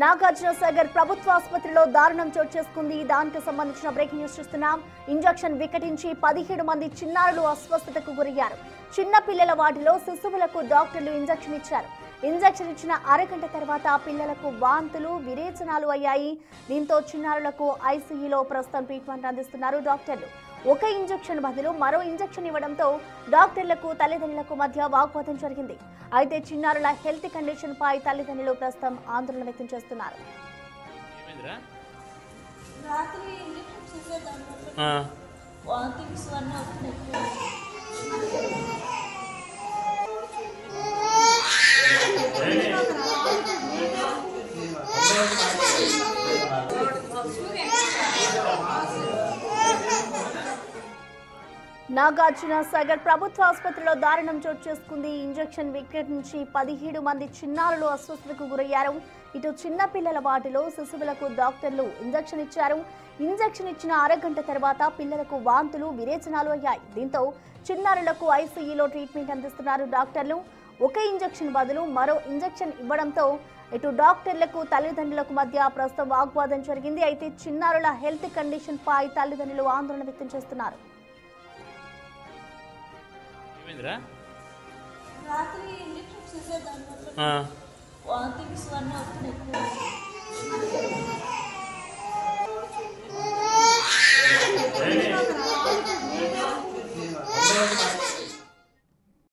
నాగార్జునసాగర్ ప్రభుత్వ ఆసుపత్రిలో దారుణం చోటు చేసుకుంది. దానికి సంబంధించిన బ్రేకింగ్ న్యూస్ చూస్తున్నాం. ఇంజెక్షన్ వికటించి 17 మంది చిన్నారులు అస్వస్థతకు గురయ్యారు. చిన్న పిల్లల వార్డులో శిశువులకు డాక్టర్లు ఇంజెక్షన్ ఇచ్చారు. ఇంజెక్షన్ ఇచ్చిన అరగంట తర్వాత పిల్లలకు వాంతులు, విరేచనాలు అయ్యాయి. దీంతో చిన్నారులకు ఐసీయూలో ప్రస్తుతం ట్రీట్మెంట్ అందిస్తున్నారు డాక్టర్లు. ఒక ఇంజెక్షన్ బదులు మరో ఇంజెక్షన్ ఇవ్వడంతో డాక్టర్లకు తల్లిదండ్రులకు మధ్య వాగ్వాదం జరిగింది. అయితే చిన్నారుల హెల్త్ కండిషన్ పై తల్లిదండ్రులు ప్రస్తుతం ఆందోళన వ్యక్తం చేస్తున్నారు. నాగార్జునసాగర్ ప్రభుత్వ ఆసుపత్రిలో దారుణం చోటు చేసుకుంది. ఇంజెక్షన్ వికటించి 17 మంది చిన్నారులు అస్వస్థతకు గురయ్యారు. ఇటు చిన్న పిల్లల వార్డులో శిశువులకు డాక్టర్లు ఇంజెక్షన్ ఇచ్చారు. ఇంజెక్షన్ ఇచ్చిన అరగంట తర్వాత పిల్లలకు వాంతులు, విరేచనాలు అయ్యాయి. దీంతో చిన్నారులకు ఐసీయూలో ట్రీట్మెంట్ అందిస్తున్నారు డాక్టర్లు. ఒక ఇంజెక్షన్ బదులు మరో ఇంజెక్షన్ ఇవ్వడంతో ఇటు డాక్టర్లకు తల్లిదండ్రులకు మధ్య ప్రస్తుతం వాగ్వాదం జరిగింది. అయితే చిన్నారుల హెల్త్ కండిషన్ పై తల్లిదండ్రులు ఆందోళన వ్యక్తం చేస్తున్నారు. రాత్రి ఇంజెక్షన్ చేసేదాన్ని వాంతింగ్స్ అన్నీ వస్తున్నాయి.